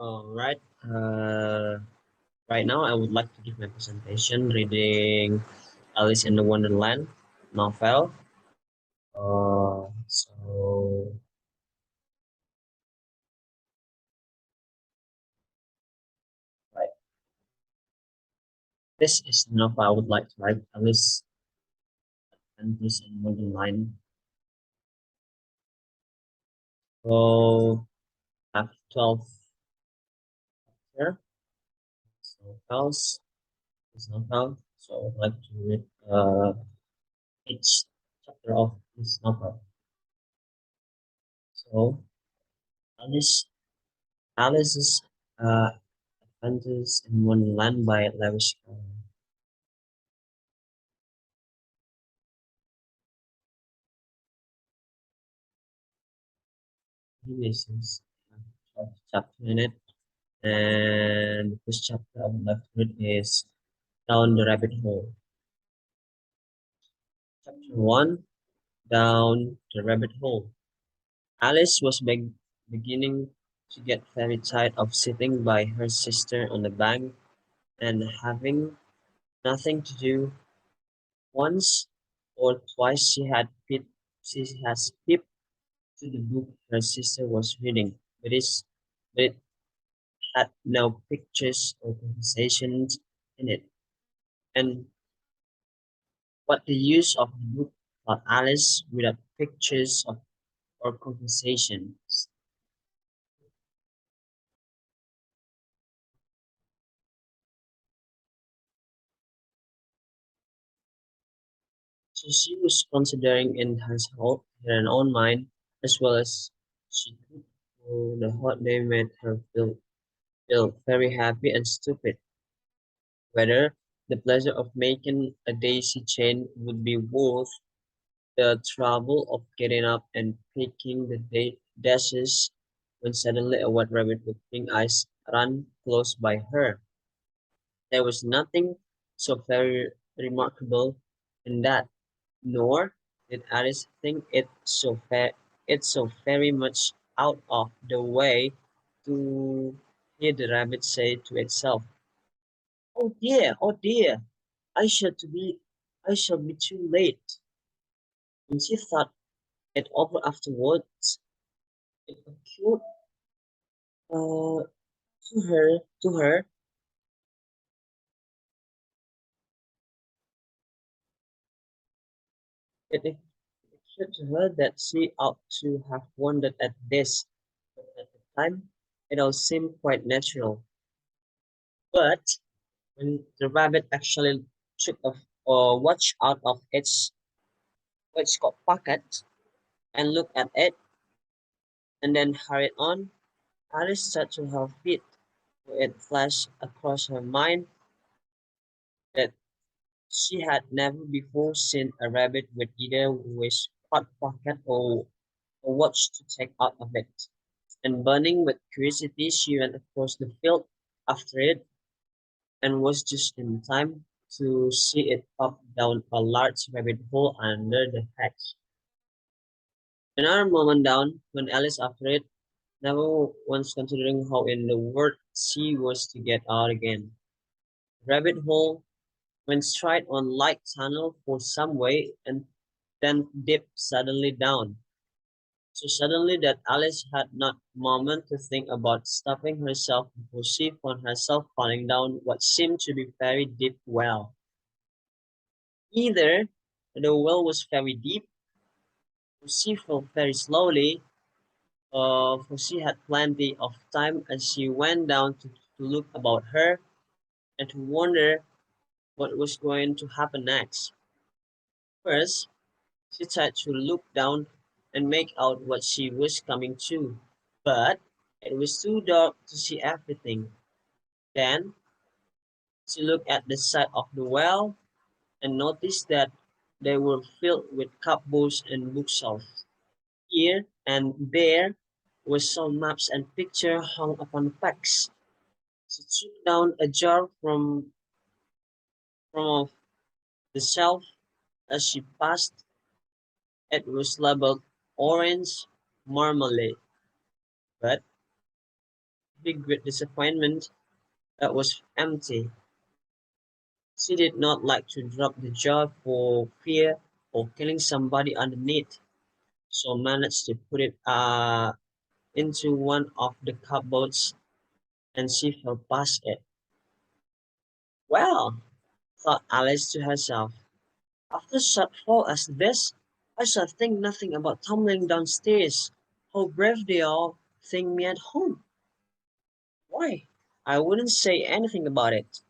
All right. Right now, I would like to give my presentation reading Alice in the Wonderland novel. So right, this is the novel I would like to write. Alice and Alice in Wonderland. So I have 12 here. Novels. This novel. So I would like to read each chapter of this novel. So Alice, Alice's uh, Adventures in Wonderland by Lewis Carroll. Lessons, chapter in it. And the first chapter I would like to read is Down the Rabbit Hole. Chapter 1, Down the Rabbit Hole. Alice was beginning to get very tired of sitting by her sister on the bank and having nothing to do. Once or twice she has peeped to the book her sister was reading, but it had no pictures or conversations in it. And what the use of the book about Alice without pictures of or conversations? So she was considering in her own mind, as well as she could, for the hot day made her feel very happy and stupid. Whether the pleasure of making a daisy chain would be worth the trouble of getting up and picking the dashes when suddenly a white rabbit with pink eyes ran close by her. There was nothing so very remarkable in that, nor did Alice think it so very much out of the way to hear the rabbit say to itself, oh dear, I shall to be I shall be too late." When she thought it over afterwards, it occurred uh, to her it occurred to her that she ought to have wondered at this, but at the time it all seemed quite natural. But when the rabbit actually took a watch out of its coat pocket and looked at it and then hurried on, Alice started to her feet. It flashed across her mind that she had never before seen a rabbit with either his coat pocket or a watch to take out of it. And burning with curiosity, she went across the field after it and was just in time to see it pop down a large rabbit hole under the hedge. Another moment down, when Alice after it, never once considering how in the world she was to get out again. Rabbit hole went straight on light tunnel for some way and then dipped suddenly down. So suddenly that Alice had not a moment to think about stopping herself before she found herself falling down what seemed to be very deep well. Either the well was very deep, or she fell very slowly, for she had plenty of time as she went down to look about her and to wonder what was going to happen next. First, she tried to look down and make out what she was coming to, but it was too dark to see everything. Then she looked at the side of the well and noticed that they were filled with cupboards and bookshelves. Here and there were some maps and pictures hung upon pegs. She took down a jar from off the shelf as she passed. It was labeled orange marmalade, but big with disappointment that was empty. She did not like to drop the job for fear of killing somebody underneath, so managed to put it into one of the cupboards and she fell past it. Well, thought Alice to herself, after such fall as this, I shall think nothing about tumbling downstairs. How brave they all think me at home. Why? I wouldn't say anything about it,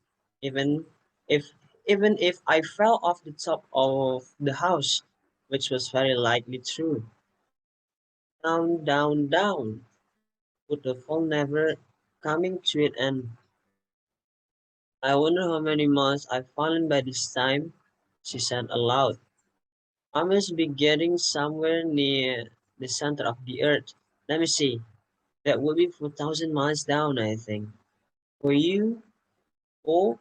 even if even if I fell off the top of the house, which was very likely true. Down, down, down, with the fall never coming to an end. I wonder how many miles I've fallen by this time, she said aloud. I must be getting somewhere near the center of the earth. Let me see. That would be 4,000 miles down, I think. For you, or,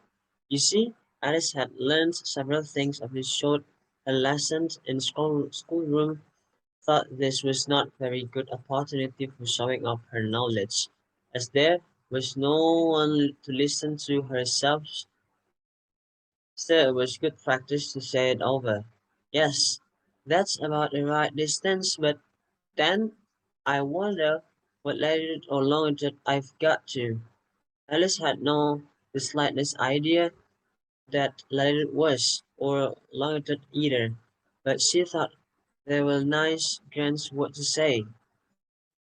you see, Alice had learned several things of this short her lessons in schoolroom, thought this was not very good opportunity for showing off her knowledge, as there was no one to listen to herself. Still, it was good practice to say it over. Yes, that's about the right distance, but then I wonder what latitude or longitude I've got to. Alice had no the slightest idea that latitude was, or longitude either, but she thought they were nice grants what to say.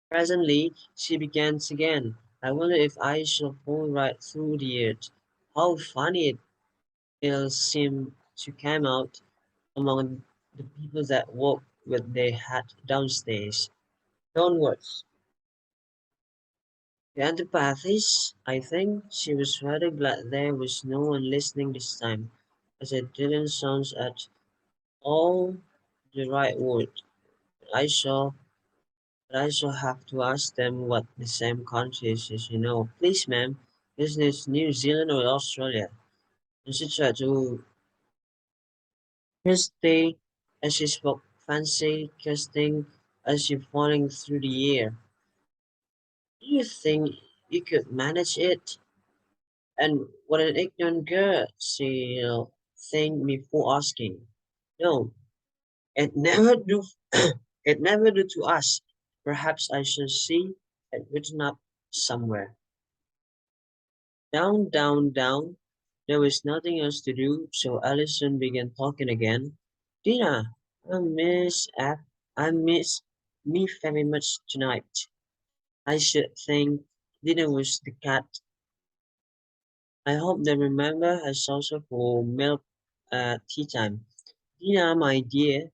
Presently, she began again. I wonder if I shall fall right through the earth. How funny it'll seem to come out among the people that walk with their hat downstairs. Downwards. The antipathies, I think, she was rather glad there was no one listening this time, as it didn't sound at all the right word. But I shall have to ask them what the same country is, you know. Please, ma'am, is this New Zealand or Australia? And she tried to stay as she spoke fancy, casting as she falling through the air. Do you think you could manage it? And what an ignorant girl, she'll think before asking. No, it never do. It never do to us. Perhaps I shall see it written up somewhere. Down, down, down. There was nothing else to do, so Allison began talking again. Dina, I miss F. I miss me very much tonight. I should think Dina was the cat. I hope they remember her saucer for milk at tea time. Dina, my dear,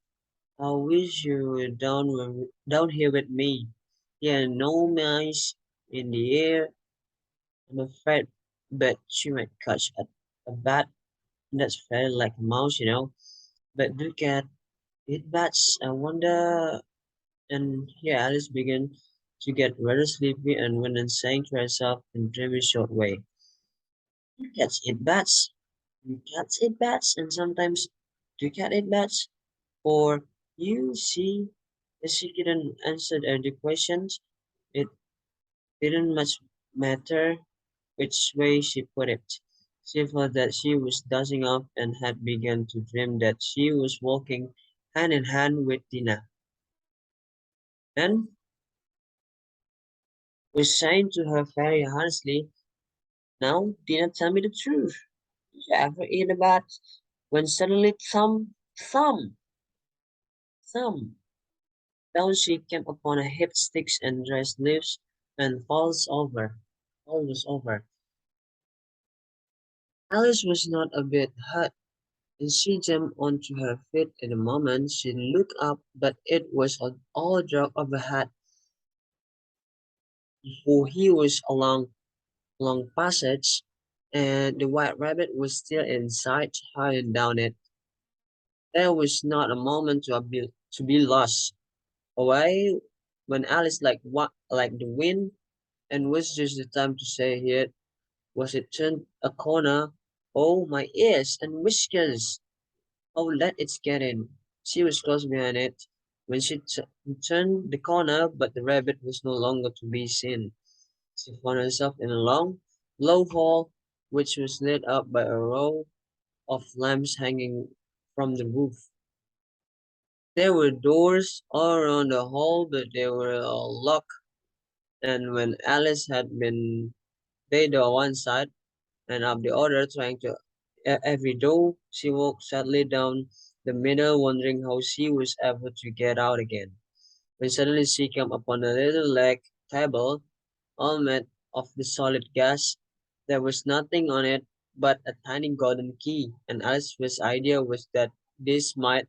I wish you were down here with me. There are no mice in the air, I'm afraid, but she might catch a bat that's very like a mouse, you know. But look at it bats, I wonder. And here Alice began to get rather sleepy and went and saying to herself in a dreamy short way, "You cats eat bats, you cats eat bats, and sometimes do cat eat bats?" Or you see, as she couldn't answer the questions, it didn't much matter which way she put it. She felt that she was dozing off and had begun to dream that she was walking hand in hand with Tina. And was saying to her very honestly, "Now, Tina, tell me the truth. Did you ever eat a bat?" When suddenly thump, down she came upon a heaped sticks and dried leaves and falls over. All was over. Alice was not a bit hurt, and she jumped onto her feet in a moment. She looked up, but it was all drop of a hat before he was along long passage, and the white rabbit was still inside, hiding down it. There was not a moment to be lost. Away when Alice like the wind, and was just the time to say it. Was it turned a corner? Oh, my ears and whiskers! Oh, let it get in. She was close behind it when she turned the corner, but the rabbit was no longer to be seen. She found herself in a long, low hall, which was lit up by a row of lamps hanging from the roof. There were doors all around the hall, but they were all locked, and when Alice had been they on one side and up the other, trying to every door, she walked sadly down the middle, wondering how she was ever to get out again. When suddenly she came upon a little leg table, all made of the solid glass. There was nothing on it but a tiny golden key, and Alice's idea was that this might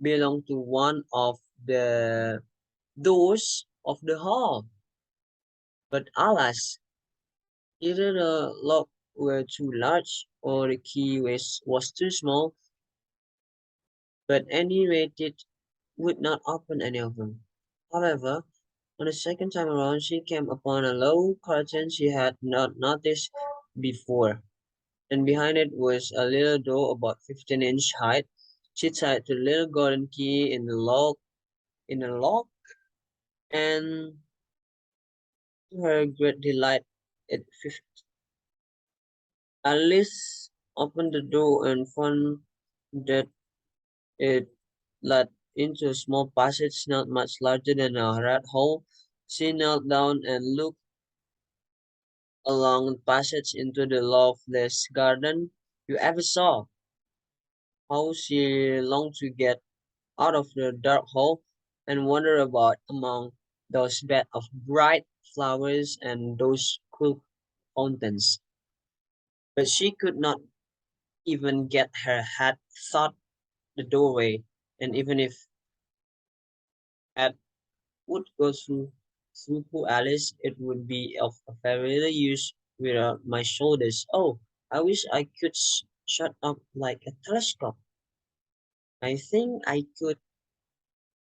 belong to one of the doors of the hall. But alas, either the lock were too large or the key was too small, but any rate it would not open any of them. However, on the second time around, she came upon a low curtain she had not noticed before, and behind it was a little door about 15-inch height. She tied the little golden key in the lock, and to her great delight, it Alice opened the door and found that it led into a small passage not much larger than a rat hole. She knelt down and looked along the passage into the loveless garden you ever saw. How she longed to get out of the dark hole and wander about among those beds of bright flowers and those cool fountains. But she could not even get her head thought the doorway, and even if it would go through poor Alice, it would be of a very little use without my shoulders. Oh, I wish I could shut up like a telescope. I think I could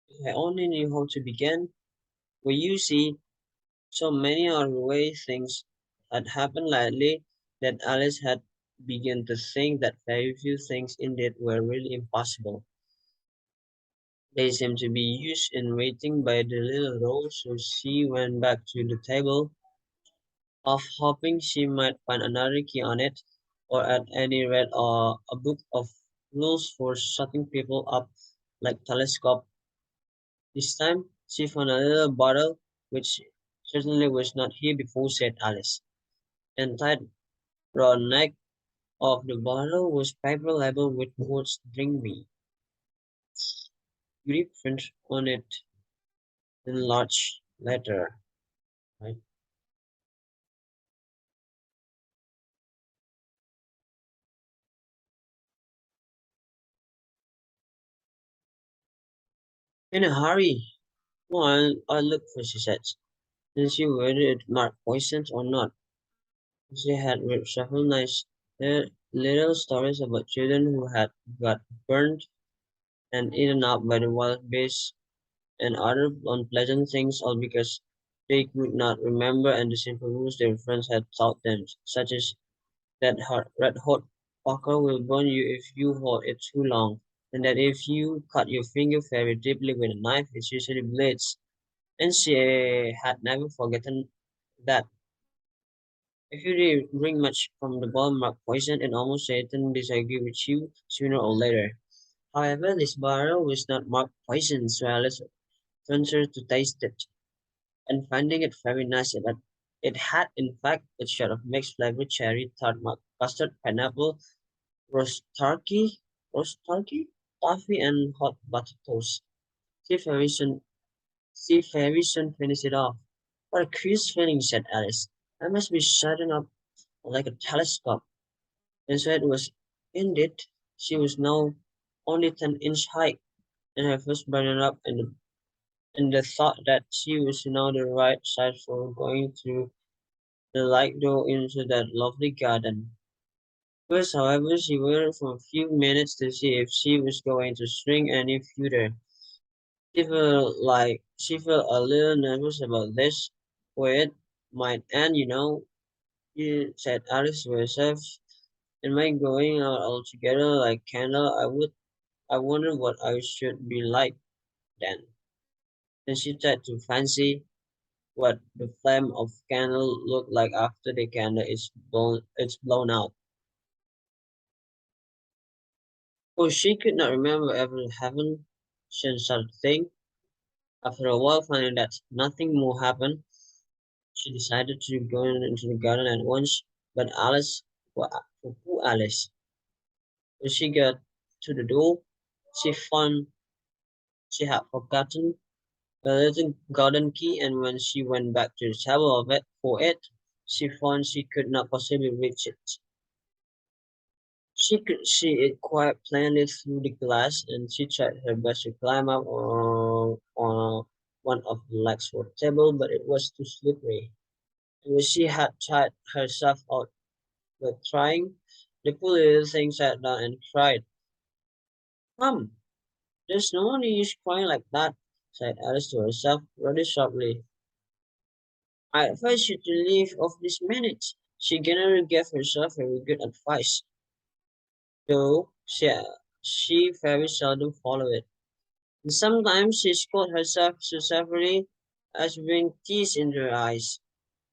if I only knew how to begin. Well, you see, so many of the way things had happened lately that Alice had begun to think that very few things indeed were really impossible. They seemed to be used in waiting by the little door, so she went back to the table, half hoping she might find another key on it, or at any rate a book of rules for shutting people up like telescope. This time she found a little bottle, which certainly was not here before, said Alice, and tied round the neck of the bottle was paper labeled with words "Drink me." Grip print on it in large letter. Right? In a hurry. Well, I look for, she said. Didn't she whether it marked poisons or not? She had read several nice little stories about children who had got burned and eaten up by the wild beasts and other unpleasant things, all because they could not remember and the simple rules their friends had taught them, such as that red hot poker will burn you if you hold it too long, and that if you cut your finger very deeply with a knife, it usually bleeds. And she had never forgotten that if you drink much from the bottle marked poison, and almost certain disagree with you sooner or later. However, this bottle was not marked poison, so Alice ventured to taste it, and finding it very nice, it had in fact a shot of mixed flavored cherry, tart, custard, pineapple, roast turkey, coffee, and hot butter toast. She very soon, she very soon finished it off. What a curious feeling, said Alice. I must be shutting up like a telescope. And so it was indeed. She was now only 10-inch high, and her face brightened up and the thought that she was now the right size for going through the light door into that lovely garden. First, however, she waited for a few minutes to see if she was going to swing any further. She felt a little nervous about this, where it might end, you said Alice to herself. Am I going out altogether like Candle? I wonder what I should be like then. Then she tried to fancy. what the flame of candle looked like after the candle is blown out. For she could not remember ever having seen such a thing. After a while, finding that nothing more happened, she decided to go into the garden at once. But for poor Alice, when she got to the door, she found she had forgotten the little garden key, and when she went back to the table of it for it, she found she could not possibly reach it. She could see it quite plainly through the glass, and she tried her best to climb up on one of the legs for the table, but it was too slippery. And when she had tried herself out with trying, the poor little thing sat down and cried. Mum, there's no one use crying like that, said Alice to herself rather sharply. I advise you to leave off this minute. She generally gave herself very good advice, though she very seldom followed it. And sometimes she scolded herself so severely as to bring tears into her eyes.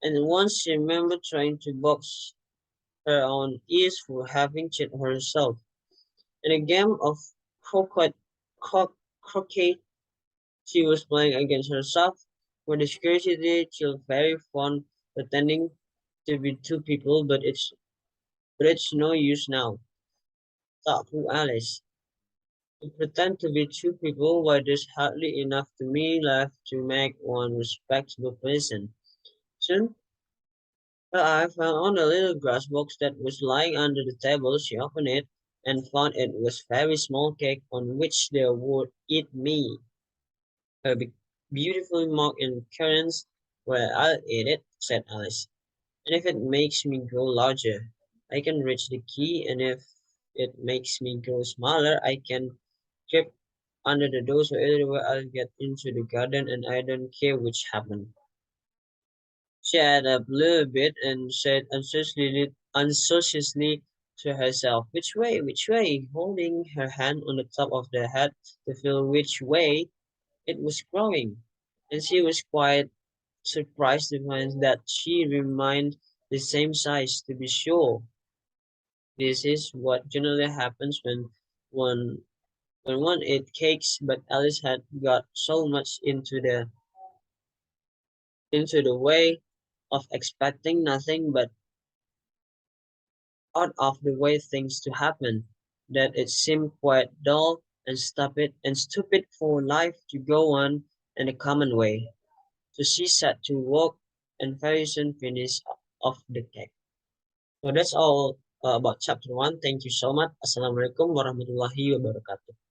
And once she remembered trying to box her own ears for having cheated herself. In a game of croquet, croquet she was playing against herself, where the curiosity felt very fun pretending to be two people, but it's no use now, thought poor Alice. To pretend to be two people why there's hardly enough to me left to make one respectable person. Soon her eye fell on a little grass box that was lying under the table. She opened it and found it was a very small cake on which there would eat me. Her beautifully marked in currants. Well, I'll eat it, said Alice. And if it makes me grow larger, I can reach the key, and if it makes me grow smaller, I can creep under the door, so either way I'll get into the garden and I don't care which happen. She added up a little bit and said unconsciously to herself, which way, which way, holding her hand on the top of the head to feel which way it was growing. And she was quite surprised to find that she remained the same size. To be sure, this is what generally happens one when one ate cakes, but Alice had got so much into the way of expecting nothing but out of the way things to happen, that it seemed quite dull and stupid for life to go on in a common way. So she set to work and very soon finished off the cake. So that's all about chapter one. Thank you so much. Assalamualaikum warahmatullahi wabarakatuh.